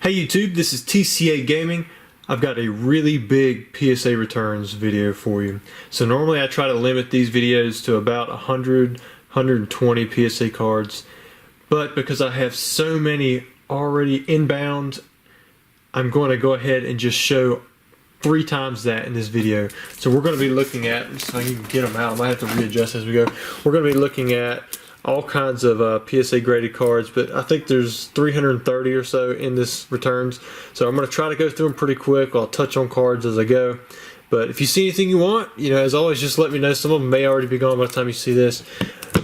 Hey YouTube, this is TCA Gaming. I've got a really big PSA returns video for you. So normally I try to limit these videos to about 100, 120 PSA cards. But because I have so many already inbound, I'm going to go ahead and just show 3 times that in this video. So we're going to be looking at, so you can get them out, I might have to readjust as we go. We're going to be looking at all kinds of PSA graded cards, but I think there's 330 or so in this returns. So I'm going to try to go through them pretty quick. I'll touch on cards as I go. But if you see anything you want, as always, just let me know. Some of them may already be gone by the time you see this.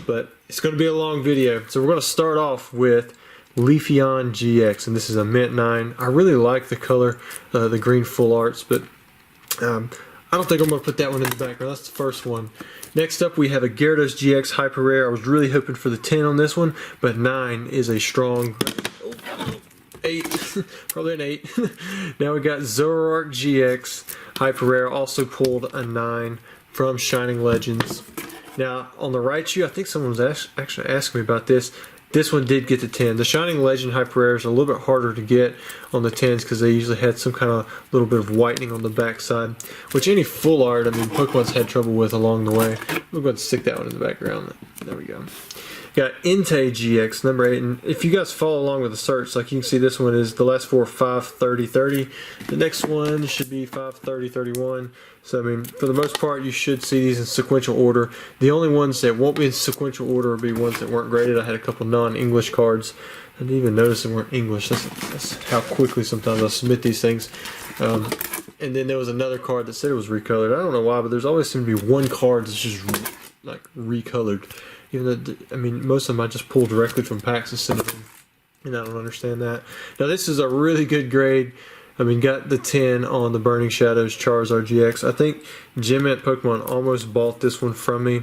But it's going to be a long video. So we're going to start off with Leafeon GX, and this is a Mint 9. I really like the color, the green full arts, but I don't think I'm going to put that one in the background. That's the first one. Next up, we have a Gyarados GX Hyper Rare. I was really hoping for the 10 on this one, but 9 is a strong 8. Probably an 8. Now we got Zoroark GX Hyper Rare, also pulled a 9 from Shining Legends. Now, on the right shoe, I think someone was actually asking me about this. This one did get the 10. The Shining Legend Hyper Rare is a little bit harder to get on the 10s because they usually had some kind of little bit of whitening on the backside, which any full art, Pokemon's had trouble with along the way. We're going to stick that one in the background. There we go. Got Entei GX number 8, and if you guys follow along with the search, like you can see, this one is the last 4 5 30 30. The next one should be 5 30 31. So for the most part, you should see these in sequential order. The only ones that won't be in sequential order will be ones that weren't graded. I had a couple non-English cards. I didn't even notice they weren't English. That's how quickly sometimes I submit these things. And then there was another card that said it was recolored. I don't know why, but there's always seemed to be one card that's just like recolored. Even though, most of them I just pull directly from packs instead of, and I don't understand that. Now this is a really good grade. Got the 10 on the Burning Shadows Charizard GX. I think Gem Ant Pokemon almost bought this one from me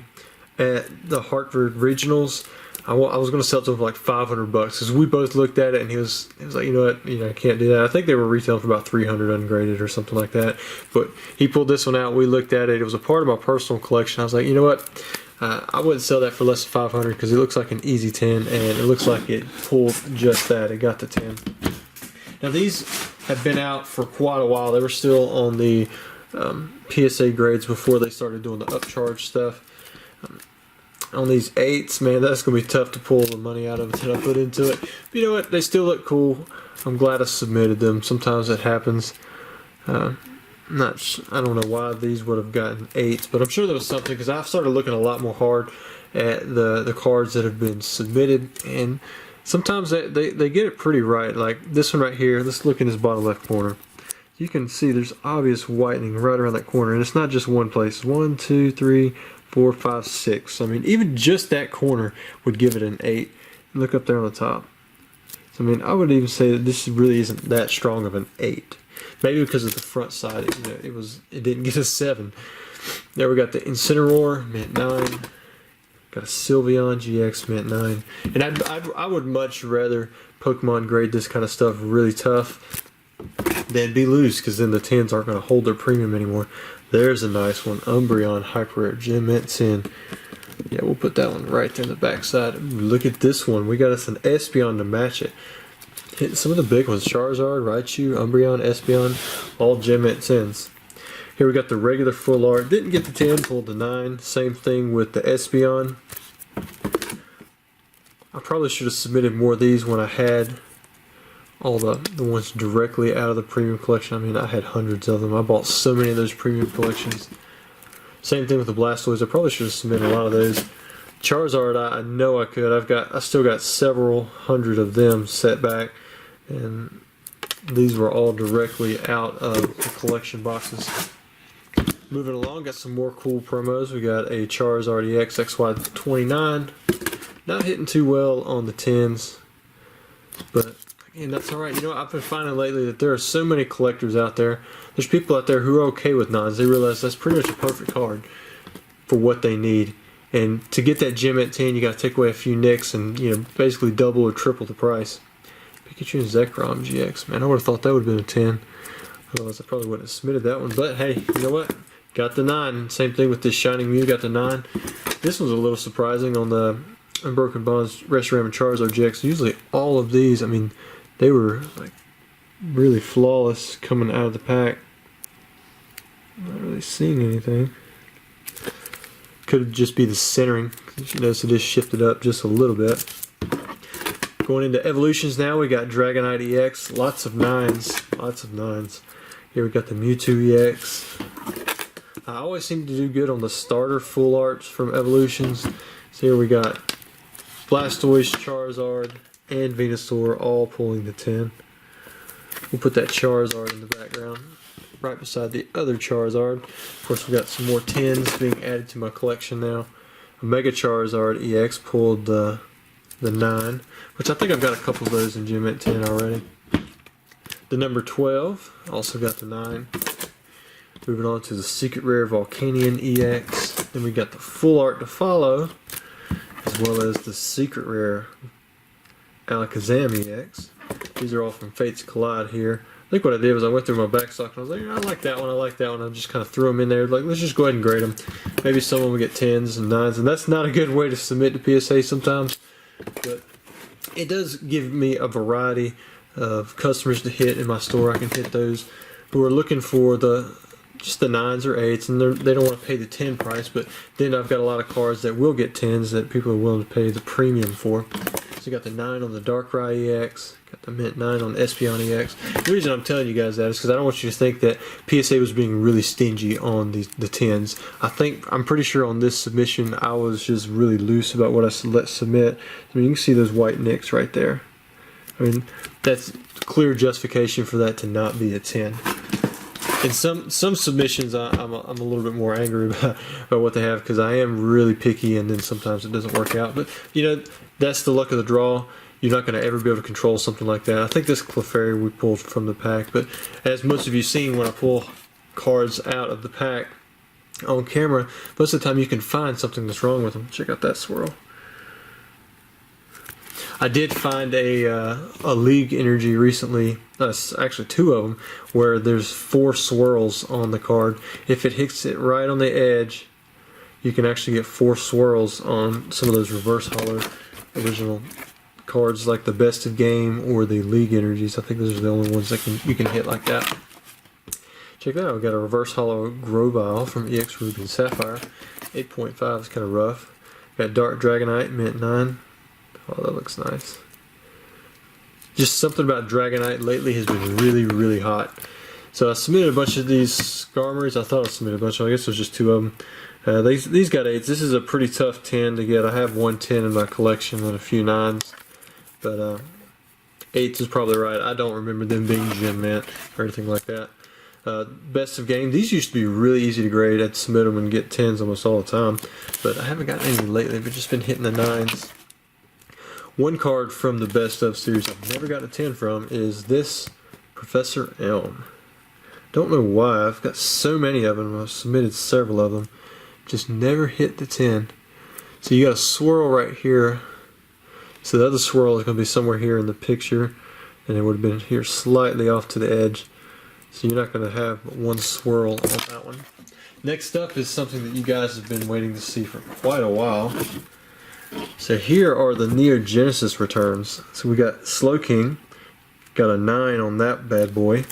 at the Hartford Regionals. I was going to sell it to him for like $500 because we both looked at it and he was like, you know what, I can't do that. I think they were retailing for about $300 ungraded or something like that. But he pulled this one out. We looked at it. It was a part of my personal collection. I was like, you know what? I wouldn't sell that for less than $500 because it looks like an easy 10, and it looks like it pulled just that. It got the 10. Now these have been out for quite a while. They were still on the PSA grades before they started doing the upcharge stuff. On these 8s, man, that's going to be tough to pull the money out of it that I put into it. But you know what? They still look cool. I'm glad I submitted them. Sometimes it happens. I don't know why these would have gotten 8s, but I'm sure there was something because I've started looking a lot more hard at the cards that have been submitted, and sometimes they get it pretty right. Like this one right here, let's look in this bottom left corner. You can see there's obvious whitening right around that corner, and it's not just one place. 1, 2, 3, 4, 5, 6. Even just that corner would give it an 8. Look up there on the top. So I would even say that this really isn't that strong of an 8. Maybe because of the front side, it didn't get a 7. There we got the Incineroar, Mint 9. Got a Sylveon GX, Mint 9. And I would much rather Pokemon grade this kind of stuff really tough than be loose, because then the 10s aren't going to hold their premium anymore. There's a nice one, Umbreon Hyper Rare Gem Mint 10. Yeah, we'll put that one right there in the back side. Ooh, look at this one. We got us an Espeon to match it. Hit some of the big ones, Charizard, Raichu, Umbreon, Espeon, all Gem Mint 10s. Here we got the regular full art. Didn't get the 10, pulled the 9. Same thing with the Espeon. I probably should have submitted more of these when I had all the ones directly out of the premium collection. I had hundreds of them. I bought so many of those premium collections. Same thing with the Blastoise. I probably should have submitted a lot of those. Charizard, I know I could. I still got several hundred of them set back, and these were all directly out of the collection boxes. Moving along, got some more cool promos. We got a Charizard EX XY29. Not hitting too well on the 10s, but again, that's alright. I've been finding lately that there are so many collectors out there. There's people out there who are okay with 9s. They realize that's pretty much a perfect card for what they need. And to get that Gem at 10, you got to take away a few nicks and basically double or triple the price. Pikachu and Zekrom GX, man, I would have thought that would have been a 10. Otherwise, I probably wouldn't have submitted that one. But hey, you know what? Got the 9. Same thing with this Shining Mew, got the 9. This one's a little surprising on the Unbroken Bonds Reshiram and Charizard GX. Usually all of these, they were like really flawless coming out of the pack. Not really seeing anything. Could just be the centering. You notice it just shifted up just a little bit. Going into evolutions now, we got Dragonite EX. Lots of 9s. Lots of 9s. Here we got the Mewtwo EX. I always seem to do good on the starter full arts from evolutions. So here we got Blastoise, Charizard, and Venusaur all pulling the 10. We'll put that Charizard in the background, right beside the other Charizard. Of course, we got some more 10s being added to my collection now. A Mega Charizard EX pulled the 9, which I think I've got a couple of those in Gem Mint 10 already. The number 12, also got the 9. Moving on to the Secret Rare Volcanion EX. Then we got the full art to follow, as well as the Secret Rare Alakazam EX. These are all from Fates Collide here. I think what I did was I went through my back stock and I was like, I like that one, I like that one. I just kind of threw them in there, like, let's just go ahead and grade them. Maybe some of them will get 10s and 9s, and that's not a good way to submit to PSA sometimes. But it does give me a variety of customers to hit in my store. I can hit those who are looking for just the 9s or 8s, and they don't want to pay the 10 price, but then I've got a lot of cards that will get 10s that people are willing to pay the premium for. So you got the 9 on the Darkrai EX, got the Mint 9 on Espeon EX. The reason I'm telling you guys that is because I don't want you to think that PSA was being really stingy on the 10s. I'm pretty sure on this submission I was just really loose about what I let submit. I mean, you can see those white nicks right there. I mean, that's clear justification for that to not be a 10. In some submissions, I'm a little bit more angry about what they have because I am really picky, and then sometimes it doesn't work out. But you know, that's the luck of the draw. You're not going to ever be able to control something like that. I think this Clefairy we pulled from the pack, but as most of you seen when I pull cards out of the pack on camera, most of the time you can find something that's wrong with them. Check out that swirl. I did find a League Energy recently, actually 2 of them, where there's 4 swirls on the card. If it hits it right on the edge, you can actually get 4 swirls on some of those reverse hollow original cards like the Best of Game or the League Energies. I think those are the only ones that you can hit like that. Check that out, we got a reverse hollow Grovyle from EX Ruby and Sapphire. 8.5 is kind of rough. Got Dark Dragonite, Mint 9. Oh, that looks nice. Just something about Dragonite lately has been really, really hot. So I submitted a bunch of these Skarmorys. I thought I submitted a bunch. I guess there's just 2 of them. These got 8s. This is a pretty tough 10 to get. I have 1 10 in my collection and a few 9s. But 8s is probably right. I don't remember them being Gem Mint or anything like that. Best of Game. These used to be really easy to grade. I'd submit them and get 10s almost all the time. But I haven't gotten any lately. I've just been hitting the 9s. One card from the Best of series I've never gotten a 10 from is this Professor Elm. Don't know why. I've got so many of them. I've submitted several of them. Just never hit the 10. So you got a swirl right here. So the other swirl is going to be somewhere here in the picture. And it would have been here slightly off to the edge. So you're not going to have one swirl on that one. Next up is something that you guys have been waiting to see for quite a while. So here are the Neo Genesis returns. So we got Slowking, got a 9 on that bad boy.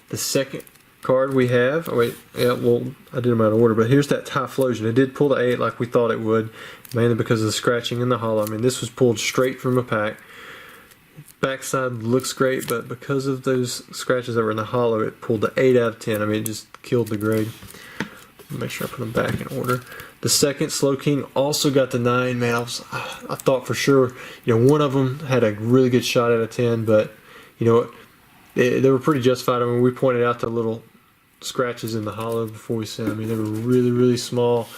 The second card we have, I did them out of order, but here's that Typhlosion. It did pull the 8 like we thought it would, mainly because of the scratching in the hollow. I mean, this was pulled straight from a pack. Backside looks great, but because of those scratches that were in the hollow, it pulled the 8 out of 10. I mean, it just killed the grade. Make sure I put them back in order. The second Slowking also got the 9. Man, I thought for sure, one of them had a really good shot out of 10, but they were pretty justified. I mean, we pointed out the little scratches in the hollow before we sent them. I mean, they were really, really small,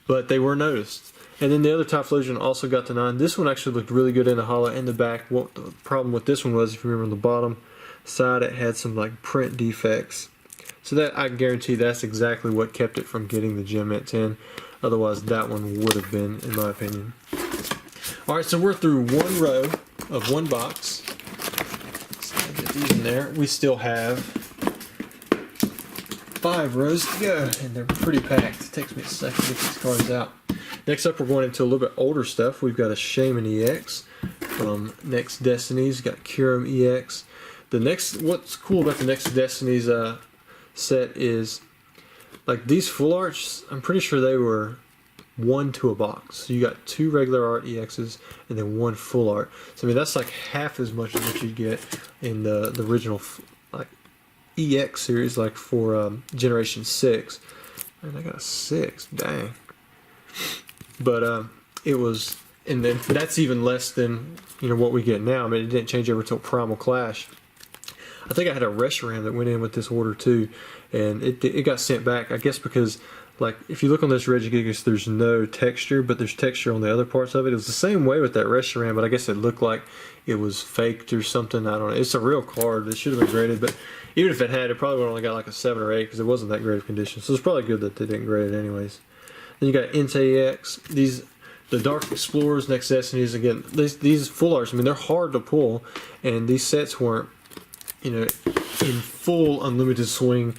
but they were noticed. And then the other Typhlosion also got the 9. This one actually looked really good in the hollow and the back. What the problem with this one was, if you remember on the bottom side, it had some like print defects. So that, I guarantee that's exactly what kept it from getting the Gem Mint 10. Otherwise, that one would have been, in my opinion. Alright, so we're through one row of one box. So I'll get these in there. We still have 5 rows to go, and they're pretty packed. It takes me a second to get these cards out. Next up, we're going into a little bit older stuff. We've got a Shaman EX from Next Destinies. Got Kyurem EX. What's cool about the next Destiny's set is, like, these full arts, I'm pretty sure they were 1 to a box. So you got 2 regular art EXs and then 1 full art. So I mean, that's like half as much as what you'd get in the original like EX series, like for Generation 6. And I got a 6, dang. But it was, and then that's even less than, you know, what we get now. I mean, it didn't change over till Primal Clash. I think I had a Reshiram that went in with this order too, and it got sent back, I guess because, like, if you look on this Regigigas, there's no texture, but there's texture on the other parts of it. It was the same way with that Reshiram, but I guess it looked like it was faked or something. I don't know. It's a real card. It should have been graded, but even if it had, it probably would have only got like a 7 or 8 because it wasn't that great of condition. So it's probably good that they didn't grade it anyways. Then you got Entei EX. The Dark Explorers, Next Destinies, again, these full arts, I mean, they're hard to pull, and these sets weren't, you know, in full unlimited swing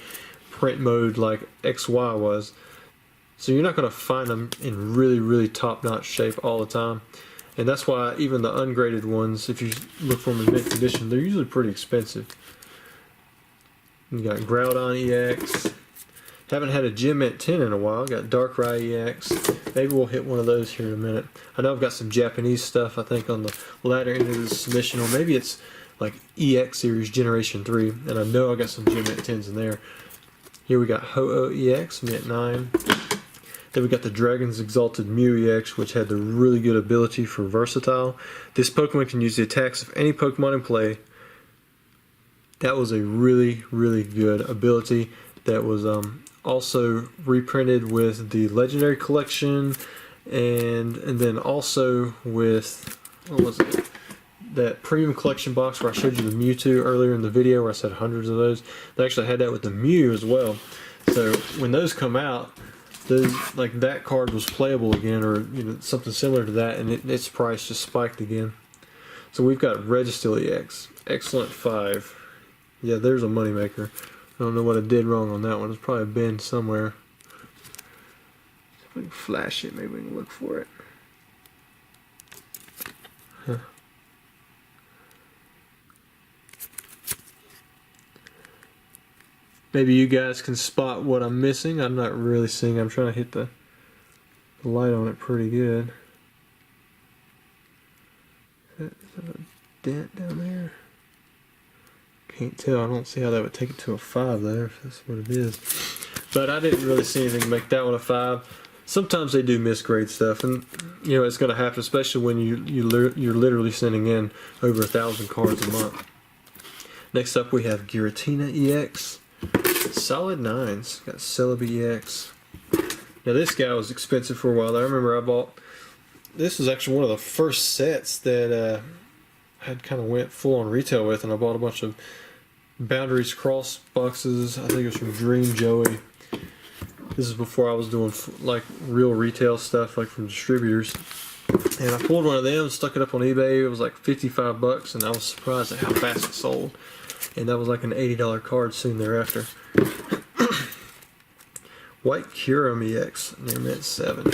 print mode like XY was. So you're not going to find them in really, really top-notch shape all the time. And that's why even the ungraded ones, if you look for them in mint condition, they're usually pretty expensive. You got Groudon EX. Haven't had a Gem Mint 10 in a while. Got Darkrai EX. Maybe we'll hit one of those here in a minute. I know I've got some Japanese stuff, I think, on the latter end of the submission, or maybe it's like EX Series Generation 3, and I know I got some Gem Mint 10s in there. Here we got Ho-Oh EX, Mint 9. Then we got the Dragon's Exalted Mew EX, which had the really good ability for Versatile. This Pokemon can use the attacks of any Pokemon in play. That was a really, really good ability that was also reprinted with the Legendary Collection, and then also with, what was it? That Premium Collection box where I showed you the Mewtwo earlier in the video, where I said hundreds of those. They actually had that with the Mew as well. So when those come out, those, like, that card was playable again, or, you know, something similar to that, and its price just spiked again. So we've got Registeel EX, Excellent 5. Yeah, there's a moneymaker. I don't know what I did wrong on that one. It's probably been somewhere. If we can flash it, maybe we can look for it. Huh. Maybe you guys can spot what I'm missing. I'm not really seeing. I'm trying to hit the light on it pretty good. Is that a dent down there? Can't tell. I don't see how that would take it to a 5 there, if that's what it is. But I didn't really see anything to make that one a 5. Sometimes they do misgrade stuff, and you know it's going to happen, especially when you're literally sending in over 1,000 cards a month. Next up we have Giratina EX. Solid 9s. Got Celebi EX. Now this guy was expensive for a while. I remember I bought, this was actually one of the first sets that I had kind of went full on retail with, and I bought a bunch of Boundaries Cross boxes. I think it was from Dream Joey. This is before I was doing like real retail stuff, like from distributors. And I pulled one of them, stuck it up on eBay. It was like 55 bucks, and I was surprised at how fast it sold. And that was like an $80 card soon thereafter. White Curum EX, near mint 7.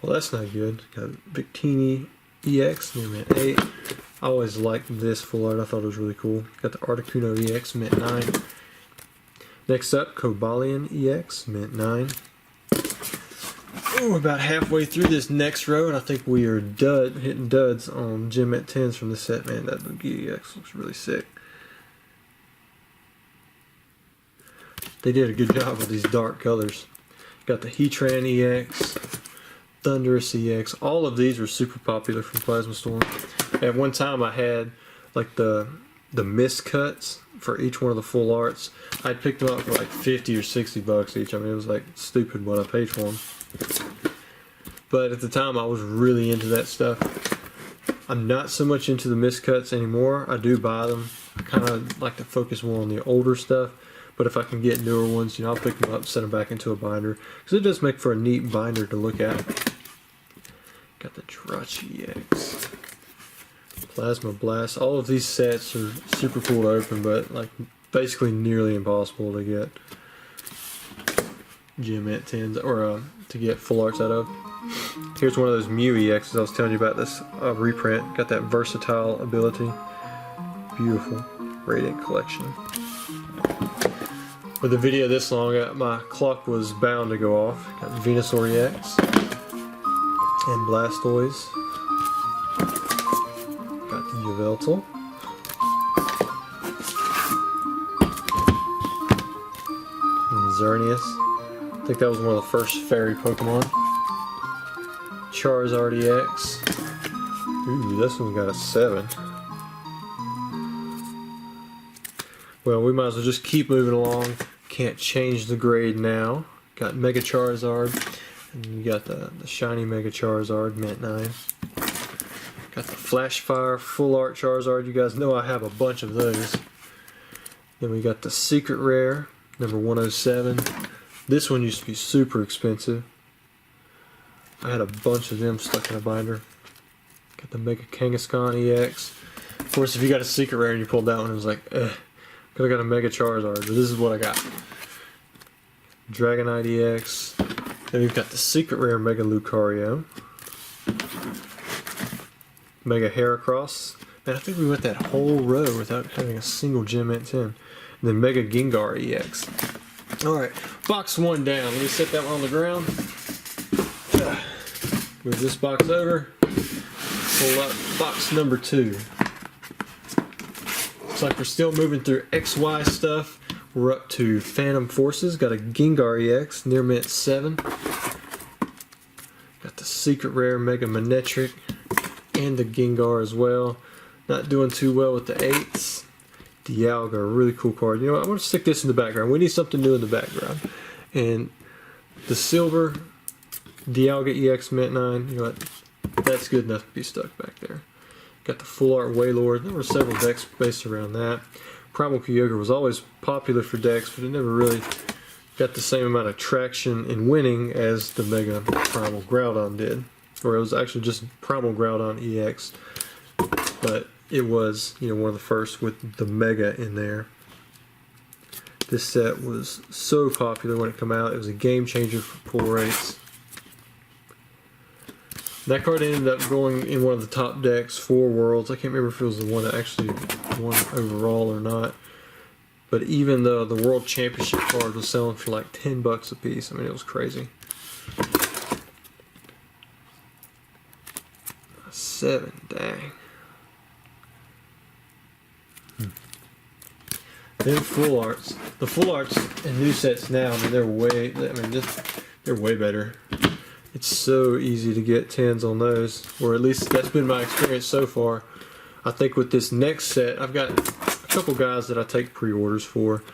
Well, that's not good. Got Victini EX, near mint 8. I always liked this full art. I thought it was really cool. Got the Articuno EX, mint 9. Next up, Cobalion EX, mint 9. Oh, we're about halfway through this next row, and I think we are hitting duds on Gem Mint 10s from this set. Man, that Lugia EX looks really sick. They did a good job with these dark colors. Got the Heatran EX, Thundurus EX. All of these were super popular from Plasma Storm. At one time I had like the miscuts for each one of the full arts. I'd picked them up for like 50 or 60 bucks each. I mean, it was like stupid what I paid for them. But at the time I was really into that stuff. I'm not so much into the miscuts anymore. I do buy them. I kind of like to focus more on the older stuff. But if I can get newer ones, you know, I'll pick them up, set them back into a binder. Because it does make for a neat binder to look at. Got the Jirachi EX. Plasma Blast. All of these sets are super cool to open, but like basically nearly impossible to get Gem Mint 10s, or to get full arts out of. Here's one of those Mew EXs I was telling you about, this reprint. Got that versatile ability. Beautiful. Radiant Collection. With a video this long, my clock was bound to go off. Got Venusaur EX and Blastoise. Got the Yveltal. And Xerneas. I think that was one of the first fairy Pokemon. Charizard EX. Ooh, this one's got a 7. Well, we might as well just keep moving along. Can't change the grade now. Got Mega Charizard. And you got the shiny Mega Charizard, Mint 9. Got the Flash Fire Full Art Charizard. You guys know I have a bunch of those. Then we got the Secret Rare, number 107. This one used to be super expensive. I had a bunch of them stuck in a binder. Got the Mega Kangaskhan EX. Of course, if you got a Secret Rare and you pulled that one, it was like, ugh. Could have got a Mega Charizard, but this is what I got. Dragonite EX. Then we've got the Secret Rare Mega Lucario. Mega Heracross. Man, I think we went that whole row without having a single Gem Mint 10. And then Mega Gengar EX. Alright, box 1 down. Let me set that one on the ground. Move this box over. Pull up box number 2. Looks like we're still moving through XY stuff. We're up to Phantom Forces. Got a Gengar EX, near mint 7. Got the Secret Rare Mega Manectric and the Gengar as well. Not doing too well with the 8s. Dialga, a really cool card. You know what? I'm going to stick this in the background. We need something new in the background. And the Silver Dialga EX mint 9. You know what? That's good enough to be stuck back there. Got the Full Art Wailord. There were several decks based around that. Primal Kyogre was always popular for decks, but it never really got the same amount of traction in winning as the Mega Primal Groudon did. Or it was actually just Primal Groudon EX. But it was, you know, one of the first with the Mega in there. This set was so popular when it came out. It was a game changer for pull rates. That card ended up going in one of the top decks for Worlds. I can't remember if it was the one that actually won overall or not. But even though the World Championship card was selling for like 10 bucks a piece, I mean, it was crazy. 7, dang. Then Full Arts. The Full Arts and new sets now, I mean, they're way better. It's so easy to get 10s on those, or at least that's been my experience so far. I think with this next set, I've got a couple guys that I take pre-orders for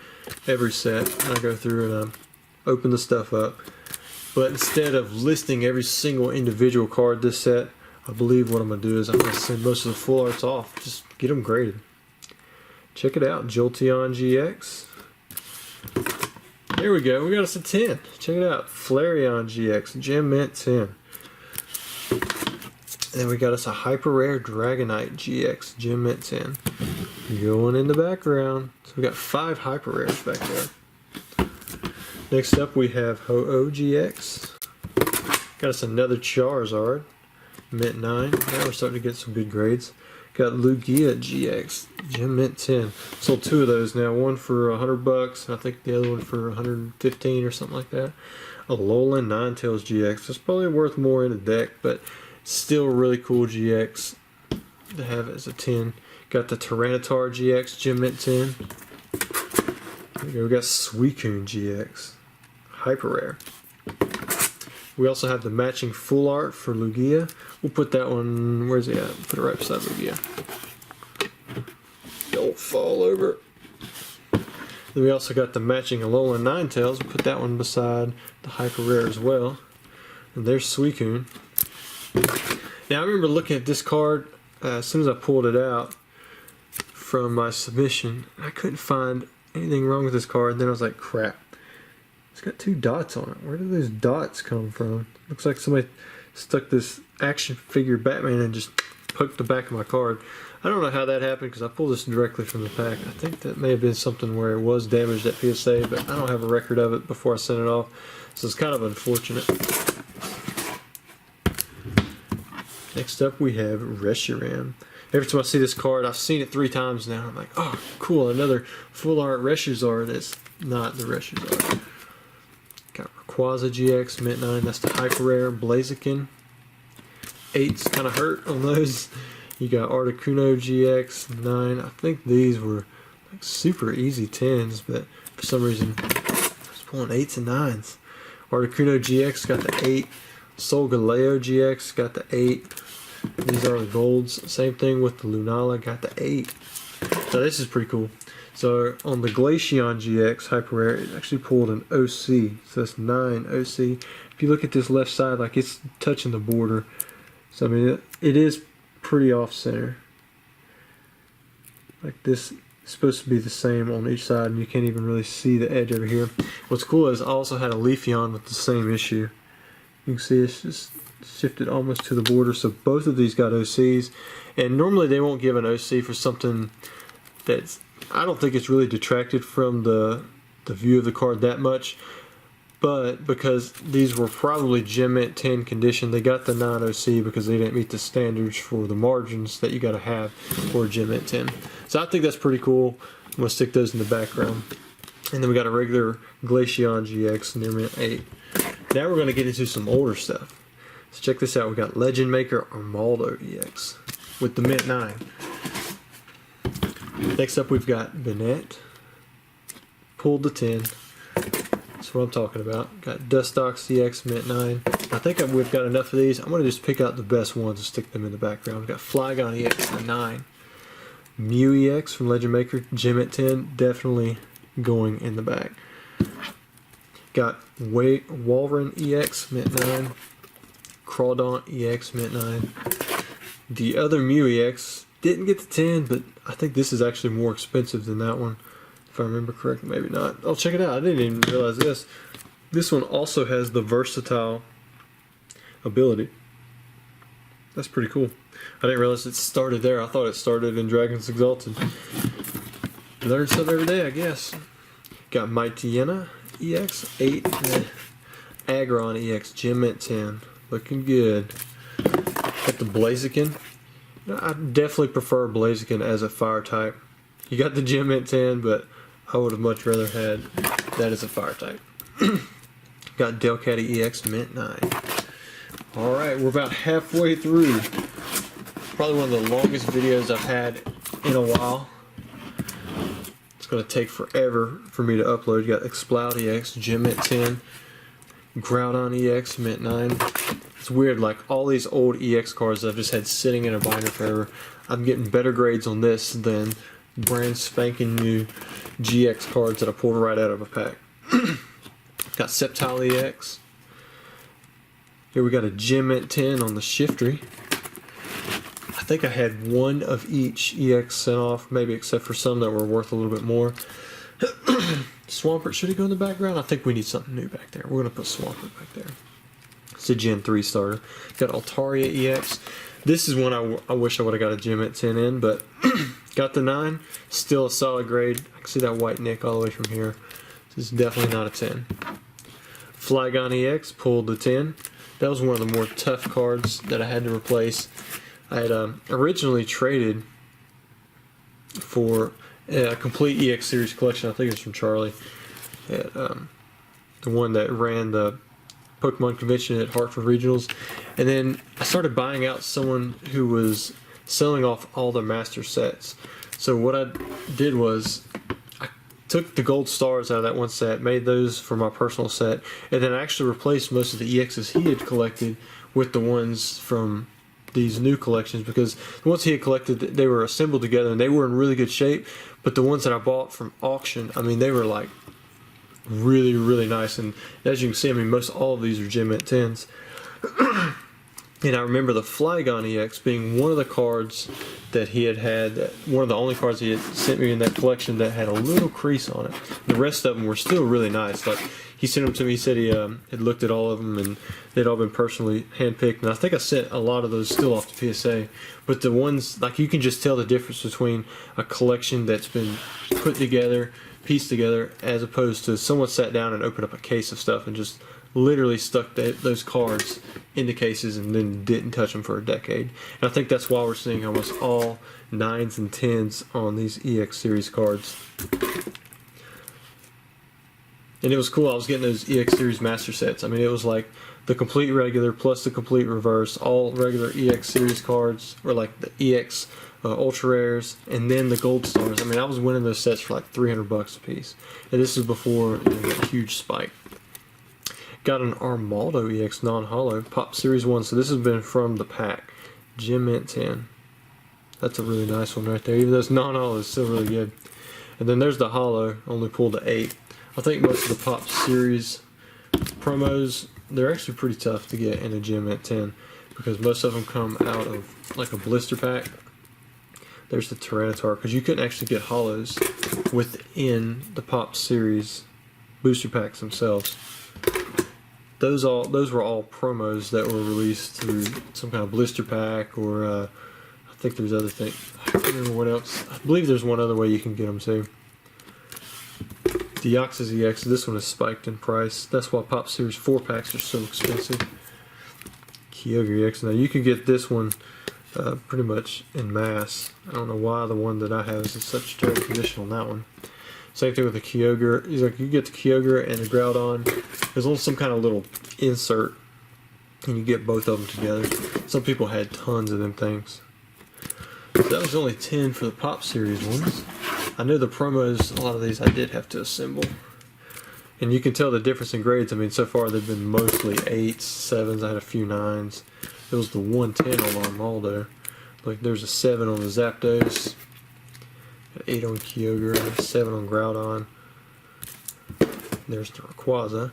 every set, and I go through and open the stuff up. But instead of listing every single individual card this set, I believe what I'm going to do is I'm going to send most of the Full Arts off. Just get them graded. Check it out, Jolteon GX. Here we go, we got us a 10. Check it out, Flareon GX, Gem Mint 10. And then we got us a Hyper Rare Dragonite GX, Gem Mint 10. Going in the background. So we got 5 Hyper Rares back there. Next up we have Ho-Oh GX. Got us another Charizard, Mint 9. Now we're starting to get some good grades. Got Lugia GX, Gem Mint 10. Sold 2 of those now. One for $100, and I think the other one for 115 or something like that. A Alolan Ninetales GX. It's probably worth more in the deck, but still a really cool GX to have as a 10. Got the Tyranitar GX, Gem Mint 10. There we go. We got Suicune GX, Hyper Rare. We also have the matching Full Art for Lugia. We'll put that one, where's it at? Put it right beside Lugia. Don't fall over. Then we also got the matching Alolan Ninetales. We'll put that one beside the Hyper Rare as well. And there's Suicune. Now I remember looking at this card as soon as I pulled it out from my submission. I couldn't find anything wrong with this card. And then I was like, crap. It's got 2 dots on it. Where did those dots come from? Looks like somebody stuck this action figure Batman and just poked the back of my card. I don't know how that happened because I pulled this directly from the pack. I think that may have been something where it was damaged at PSA, but I don't have a record of it before I sent it off. So it's kind of unfortunate. Next up we have Reshiram. Every time I see this card, I've seen it 3 times now. I'm like, oh, cool, another full art Charizard that's not the Charizard. Got Rayquaza GX, Mint 9, that's the Hyper Rare. Blaziken, 8's kind of hurt on those. You got Articuno GX, 9. I think these were like super easy 10s, but for some reason, I was pulling 8s and 9s. Articuno GX got the 8. Solgaleo GX got the 8. These are the golds. Same thing with the Lunala, got the 8. So this is pretty cool. So on the Glaceon GX Hyper Rare, it actually pulled an OC. So that's 9 OC. If you look at this left side, like it's touching the border. So I mean, it is pretty off center. Like this is supposed to be the same on each side, and you can't even really see the edge over here. What's cool is I also had a Leafeon with the same issue. You can see it's just shifted almost to the border, so both of these got OCs. And normally they won't give an OC for something that's, I don't think it's really detracted from the view of the card that much. But because these were probably Gem Mint 10 condition, they got the 9 OC because they didn't meet the standards for the margins that you got to have for a Gem Mint 10. So I think that's pretty cool. I'm going to stick those in the background. And then we got a regular Glaceon GX Near Mint 8. Now we're going to get into some older stuff. So check this out. We got Legend Maker Armaldo EX with the Mint 9. Next up we've got Bennett. Pulled the 10. That's what I'm talking about. Got Dustox EX Mint 9. I think we've got enough of these. I'm going to just pick out the best ones and stick them in the background. We've got Flygon EX the 9. Mew EX from Legend Maker Gem Mint 10. Definitely going in the back. Got Walrein EX Mint 9. Crawdaunt EX Mint 9. The other Mew EX didn't get the 10, but I think this is actually more expensive than that one. If I remember correctly, maybe not. I'll check it out. I didn't even realize this. This one also has the versatile ability. That's pretty cool. I didn't realize it started there. I thought it started in Dragon's Exalted. Learn something every day, I guess. Got Mightyena EX 8. Aggron EX Gem Mint 10. Looking good. Got the Blaziken. I definitely prefer Blaziken as a fire type. You got the Gem Mint 10, but I would have much rather had that as a fire type. Got Delcatty EX Mint 9. Alright, we're about halfway through. Probably one of the longest videos I've had in a while. It's going to take forever for me to upload. You got Exploud EX Gem Mint 10. Groudon EX Mint 9. It's weird, like all these old EX cards I've just had sitting in a binder forever. I'm getting better grades on this than brand spanking new GX cards that I pulled right out of a pack. Got Sceptile EX. Here we got a Gem Mint 10 on the Shiftry. I think I had one of each EX sent off, maybe except for some that were worth a little bit more. Swampert, should he go in the background? I think we need something new back there. We're going to put Swampert back there. It's a Gen 3 starter. Got Altaria EX. This is one I wish I would have got a Gem Mint 10 in, but got the 9. Still a solid grade. I can see that white nick all the way from here. This is definitely not a 10. Flygon EX pulled the 10. That was one of the more tough cards that I had to replace. I had originally traded for a complete EX series collection. I think it's from Charlie. At, the one that ran the Pokemon convention at Hartford Regionals. And then I started buying out someone who was selling off all the master sets. So what I did was I took the gold stars out of that one set, made those for my personal set, and then I actually replaced most of the EXs he had collected with the ones from these new collections, because the ones he had collected, they were assembled together and they were in really good shape, but the ones that I bought from auction, I mean, they were like really, really nice. And as you can see, I mean, most all of these are Gem Mint 10s. And I remember the Flygon EX being one of the cards that he had, one of the only cards he had sent me in that collection that had a little crease on it. The rest of them were still really nice. Like, he sent them to me, he said he had looked at all of them and they'd all been personally handpicked. And I think I sent a lot of those still off to PSA. But the ones, like, you can just tell the difference between a collection that's been put together, pieced together, as opposed to someone sat down and opened up a case of stuff and just literally stuck those cards into cases and then didn't touch them for a decade. And I think that's why we're seeing almost all 9s and 10s on these EX series cards. And it was cool. I was getting those EX series master sets. I mean, it was like the complete regular plus the complete reverse, all regular EX series cards, or like the EX ultra rares, and then the gold stars. I mean, I was winning those sets for like $300 a piece. And this was before that huge spike. Got an Armaldo EX non-holo, Pop Series 1. So this has been from the pack. Gem Mint 10. That's a really nice one right there. Even though it's non-holo, it's still really good. And then there's the holo, only pulled to 8. I think most of the Pop Series promos, they're actually pretty tough to get in a Gem Mint 10 because most of them come out of like a blister pack. There's the Tyranitar, because you couldn't actually get holos within the Pop Series booster packs themselves. Those were all promos that were released through some kind of blister pack, or I think there's other things. I don't remember what else. I believe there's one other way you can get them too. Deoxys EX, this one is spiked in price. That's why Pop Series 4 packs are so expensive. Kyogre EX, now you can get this one pretty much in mass. I don't know why the one that I have is in such terrible condition on that one. Same thing with the Kyogre. Like you get the Kyogre and the Groudon. There's only some kind of little insert, and you get both of them together. Some people had tons of them things. So that was only 10 for the Pop Series ones. I know the promos, a lot of these I did have to assemble. And you can tell the difference in grades. I mean, so far they've been mostly 8s, 7s. I had a few 9s. It was the 110 on Armaldo. Like there's a 7 on the Zapdos, an 8 on Kyogre, and a 7 on Groudon. There's the Rayquaza.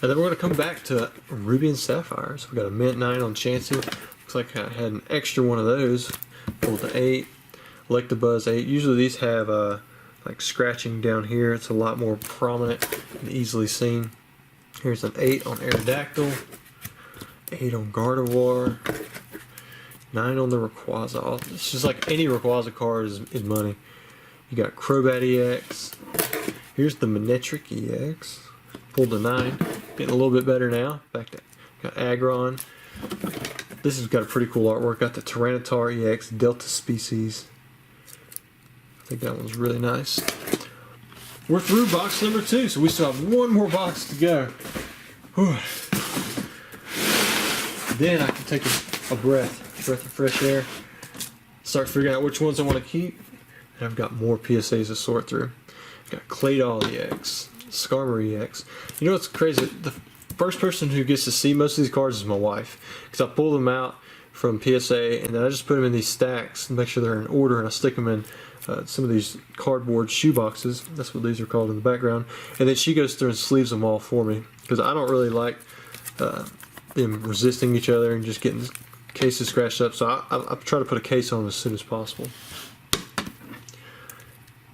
And then we're going to come back to Ruby and Sapphire. So we got a Mint 9 on Chansey. Looks like I had an extra one of those. Pulled the 8. Electabuzz 8. Usually these have like scratching down here. It's a lot more prominent and easily seen. Here's an 8 on Aerodactyl. 8 on Gardevoir. 9 on the Rayquaza. It's just like any Rayquaza card is money. You got Crobat EX. Here's the Manectric EX. Pulled a 9. Getting a little bit better now. Back to got Aggron. This has got a pretty cool artwork. Got the Tyranitar EX Delta Species. I think that one's really nice. We're through box number 2, so we still have one more box to go. Whew. Then I can take a breath of fresh air. Start figuring out which ones I want to keep. And I've got more PSAs to sort through. I've got Claydol EX, Skarmory EX. You know what's crazy? The first person who gets to see most of these cards is my wife. Because I pull them out from PSA and then I just put them in these stacks and make sure they're in order, and I stick them in some of these cardboard shoe boxes. That's what these are called in the background. And then she goes through and sleeves them all for me. Because I don't really like them resisting each other and just getting cases scratched up. So I try to put a case on them as soon as possible.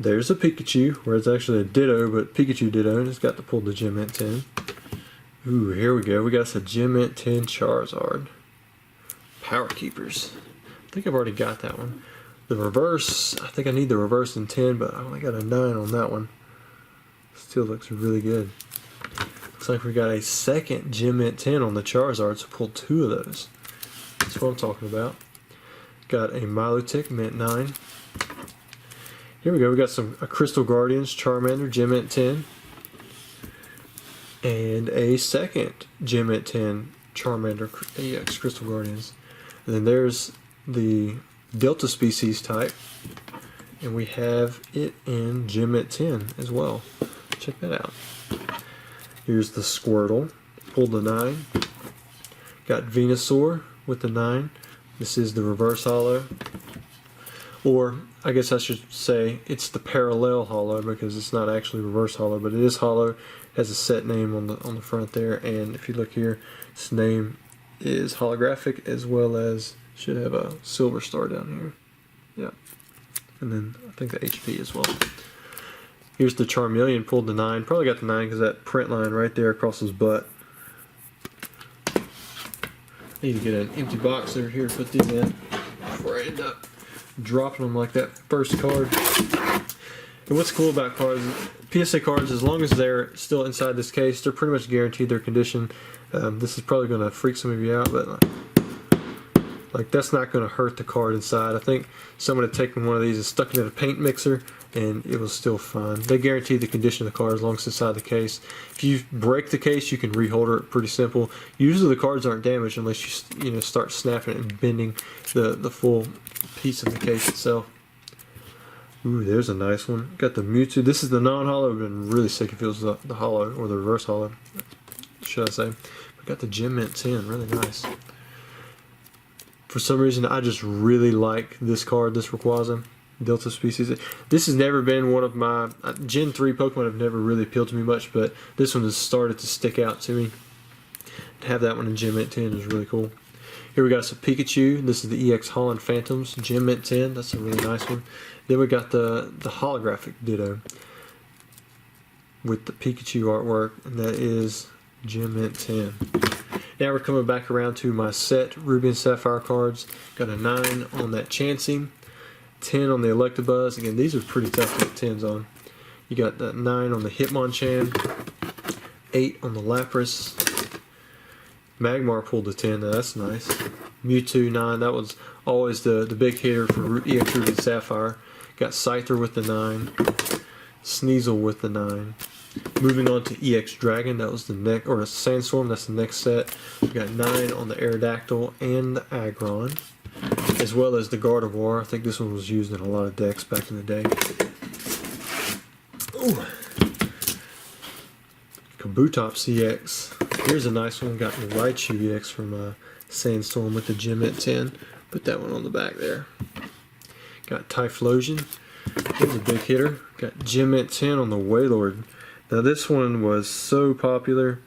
There's a Pikachu, where it's actually a Ditto, but Pikachu Ditto, and it's got to pull the Gem Mint 10. Ooh, here we go. We got a Gem Mint 10 Charizard. Power Keepers. I think I've already got that one. The reverse, I think I need the reverse in 10, but I only got a 9 on that one. Still looks really good. Looks like we got a second Gem Mint 10 on the Charizard, so pull 2 of those. That's what I'm talking about. Got a Milotic Mint 9. Here we go. We got a Crystal Guardians Charmander Gem Mint 10. And a second Gem Mint 10 Charmander EX Crystal Guardians. And then there's the Delta Species type. And we have it in Gem Mint 10 as well. Check that out. Here's the Squirtle. Pulled the 9. Got Venusaur with the 9. This is the reverse holo. Or, I guess I should say, it's the parallel holo because it's not actually reverse holo, but it is holo. It has a set name on the front there, and if you look here, its name is holographic as well as should have a silver star down here. Yeah. And then I think the HP as well. Here's the Charmeleon, pulled the 9. Probably got the 9 because that print line right there across his butt. I need to get an empty box over here to put these in before I end up dropping them like that first card. And what's cool about cards, PSA cards, as long as they're still inside this case, they're pretty much guaranteed their condition. This is probably going to freak some of you out, but like that's not going to hurt the card inside. I think someone had taken one of these and stuck it in a paint mixer, and it was still fine. They guarantee the condition of the card as long as it's inside the case. If you break the case, you can reholder it pretty simple. Usually the cards aren't damaged unless you start snapping it and bending the full piece of the case itself. Ooh, there's a nice one. Got the Mewtwo. This is the non-hollow. It would have been really sick if it was the hollow, or the reverse hollow, should I say. We got the Gem Mint 10. Really nice. For some reason, I just really like this card, this Rayquaza, Delta Species. This has never been one of my... Gen 3 Pokemon have never really appealed to me much, but this one has started to stick out to me. To have that one in Gem Mint 10 is really cool. Here we got some Pikachu. This is the EX Holland Phantoms, Gem Mint 10. That's a really nice one. Then we got the holographic Ditto with the Pikachu artwork, and that is Gem Mint 10. Now we're coming back around to my set Ruby and Sapphire cards. Got a 9 on that Chansey, 10 on the Electabuzz. Again, these are pretty tough to get 10s on. You got that 9 on the Hitmonchan, 8 on the Lapras. Magmar pulled the 10, that's nice. Mewtwo 9, that was always the big hitter for EX Ruby and Sapphire. Got Scyther with the 9, Sneasel with the 9. Moving on to EX Dragon, that was the next, or Sandstorm, that's the next set. We got 9 on the Aerodactyl and the Aggron, as well as the Gardevoir. I think this one was used in a lot of decks back in the day. Ooh. Kabutops EX. Here's a nice one. Got the Raichu EX from Sandstorm with the Gem Mint 10. Put that one on the back there. Got Typhlosion. Here's a big hitter. Got Gem Mint 10 on the Wailord. Now this one was so popular.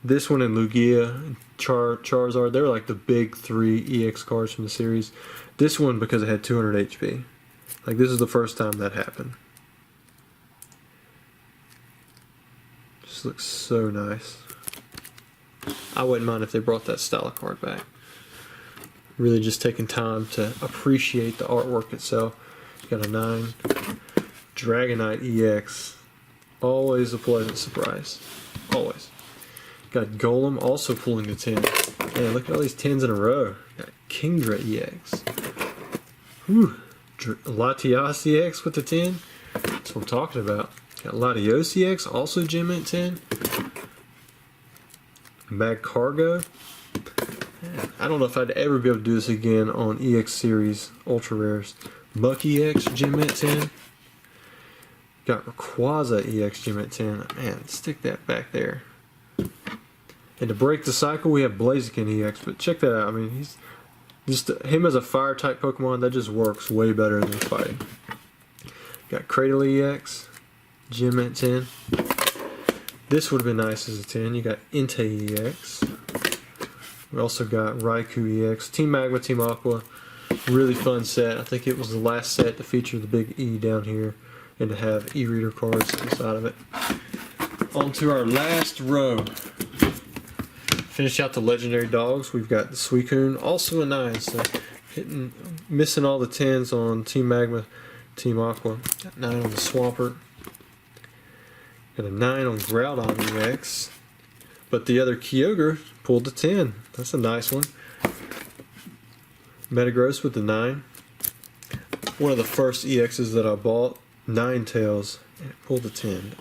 This one and Lugia and Charizard, they were like the big 3 EX cards from the series. This one because it had 200 HP. Like this is the first time that happened. Just looks so nice. I wouldn't mind if they brought that style of card back. Really just taking time to appreciate the artwork itself. Got a 9. Dragonite EX. Always a pleasant surprise. Always. Got Golem also pulling the 10. Man, look at all these 10s in a row. Got Kingdra EX. Whew. Latias EX with the 10. That's what I'm talking about. Got Latios EX, also Gem Mint 10. Magcargo. I don't know if I'd ever be able to do this again on EX Series Ultra Rares. Muck EX Gem Mint 10. Got Rayquaza EX Gem Mint 10. Man, stick that back there. And to break the cycle, we have Blaziken EX. But check that out. I mean, he's just him as a fire type Pokemon. That just works way better than fighting. Got Cradle EX Gem Mint 10. This would have been nice as a 10. You got Entei EX. We also got Raikou EX. Team Magma, Team Aqua. Really fun set. I think it was the last set to feature the big E down here and to have e-reader cards inside of it. On to our last row. Finish out the legendary dogs. We've got the Suicune, also a 9. So missing all the 10s on Team Magma, Team Aqua. Got 9 on the Swampert. Got a 9 on Groudon EX. But the other Kyogre pulled the 10. That's a nice one. Metagross with the 9. One of the first EXs that I bought. Ninetales. And it pulled the 10.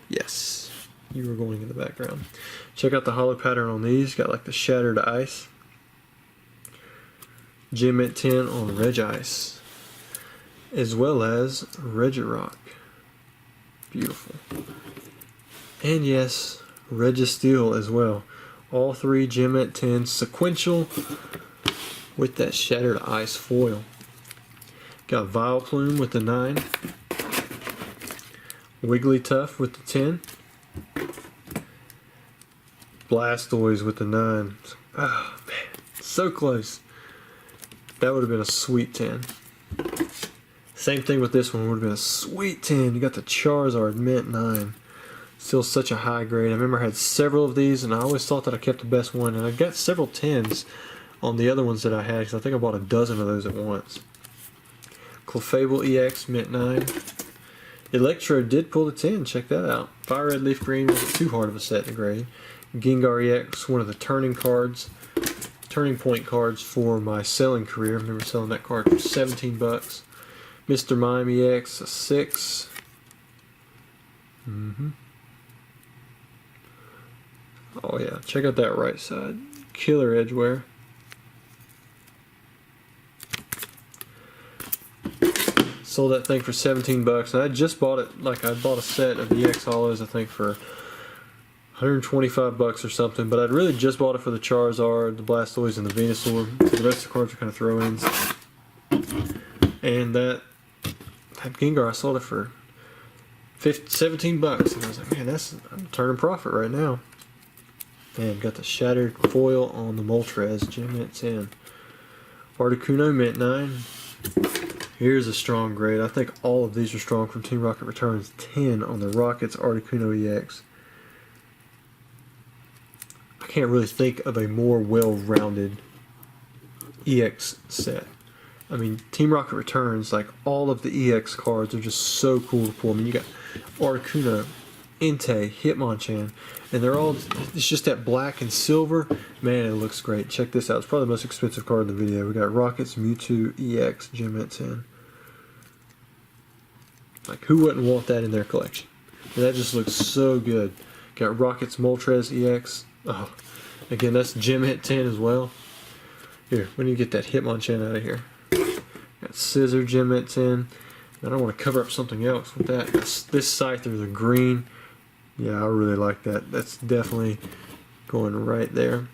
Yes. You were going in the background. Check out the hollow pattern on these. Got like the Shattered Ice. Gem Mint 10 on Regice. As well as Regirock. Beautiful. And yes, Registeel as well. All 3 Gem Mint 10 sequential with that Shattered Ice foil. Got Vileplume with the 9. Wigglytuff with the 10. Blastoise with the 9. Oh man, so close. That would have been a sweet 10. Same thing with this one, would have been a sweet 10. You got the Charizard Mint 9. Still such a high grade. I remember I had several of these and I always thought that I kept the best one. And I got several 10s on the other ones that I had because I think I bought a dozen of those at once. Clefable EX Mint 9. Electro did pull the 10. Check that out. Fire Red Leaf Green wasn't too hard of a set to grade. Gengar EX, one of the turning point cards for my selling career. I remember selling that card for 17 bucks. Mr. Mime EX, a 6. Oh yeah, check out that right side. Killer Edgeware. Sold that thing for 17 bucks, and I just bought it, like I bought a set of EX Hollows, I think for 125 bucks or something, but I'd really just bought it for the Charizard, the Blastoise, and the Venusaur. So the rest of the cards are kind of throw-ins. And that Gengar, I sold it for 17 bucks, and I was like, man, I'm turning profit right now. And got the shattered foil on the Moltres, Gem Mint 10. Articuno, Mint 9. Here's a strong grade. I think all of these are strong from Team Rocket Returns. 10 on the Rockets Articuno EX. I can't really think of a more well-rounded EX set. I mean, Team Rocket Returns, like all of the EX cards are just so cool to pull. I mean, you got Articuno, Entei, Hitmonchan, and they're all, it's just that black and silver. Man, it looks great. Check this out. It's probably the most expensive card in the video. We got Rockets Mewtwo EX Gem Mint 10. Like, who wouldn't want that in their collection? And that just looks so good. Got Rockets Moltres EX. Oh, again, that's Gem Mint 10 as well. Here, we need to get that Hitmonchan out of here. Got Scissor Gem Mint 10. I don't want to cover up something else with that. This Scyther, the green. Yeah, I really like that. That's definitely going right there.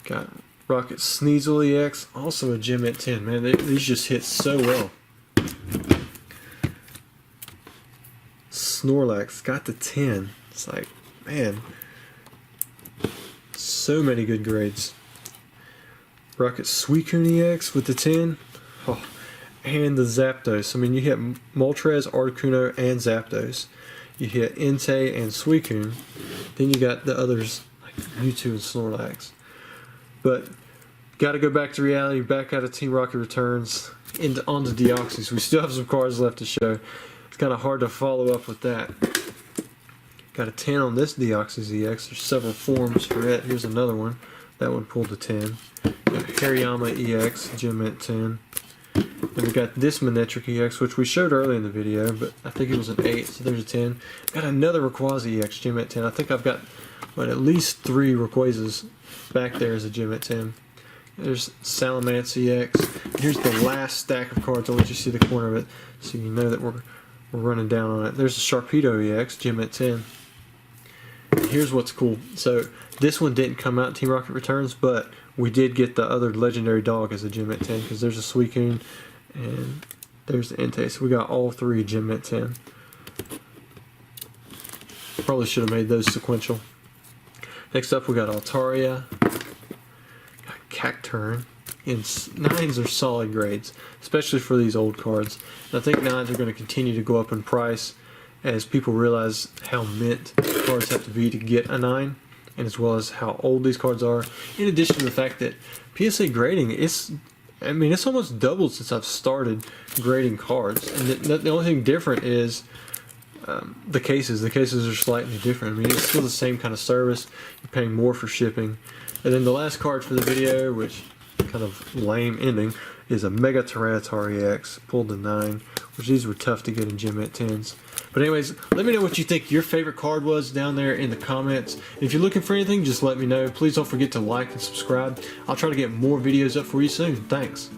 Got Rocket Sneasel EX, also a Gem Mint 10. Man, these just hit so well. Snorlax got the 10. It's like, man, so many good grades. Rocket Suicune EX with the 10. Oh, and the Zapdos. I mean, you hit Moltres, Articuno, and Zapdos. You hit Entei and Suicune. Then you got the others like Mewtwo and Snorlax. But got to go back to reality. Back out of Team Rocket Returns onto Deoxys. We still have some cards left to show. It's kind of hard to follow up with that. Got a 10 on this Deoxys EX. There's several forms for it. Here's another one. That one pulled a 10. Got Hariyama EX, Gem Mint 10. And we got this Manectric EX, which we showed earlier in the video, but I think it was an 8, so there's a 10. Got another Rayquaza EX, Gem Mint 10. I think I've got at least 3 Rayquazas back there as a Gem Mint 10. There's Salamence EX. Here's the last stack of cards. I'll let you see the corner of it so you know that we're running down on it. There's a Sharpedo EX, Gem Mint 10. And here's what's cool. So this one didn't come out in Team Rocket Returns, but we did get the other legendary dog as a Gem Mint 10 because there's a Suicune and there's the Entei. So we got all 3 Gem Mint 10. Probably should have made those sequential. Next up we got Altaria, got Cacturne, and 9s are solid grades, especially for these old cards. And I think 9s are going to continue to go up in price as people realize how mint cards have to be to get a 9, and as well as how old these cards are. In addition to the fact that PSA grading, it's almost doubled since I've started grading cards. And the only thing different is the cases. The cases are slightly different. I mean, it's still the same kind of service. You're paying more for shipping. And then the last card for the video, which kind of lame ending, is a Mega Tyranitar EX. Pulled the 9, which these were tough to get in Gem Mint 10s. But anyways, let me know what you think your favorite card was down there in the comments. And if you're looking for anything, just let me know. Please don't forget to like and subscribe. I'll try to get more videos up for you soon. Thanks.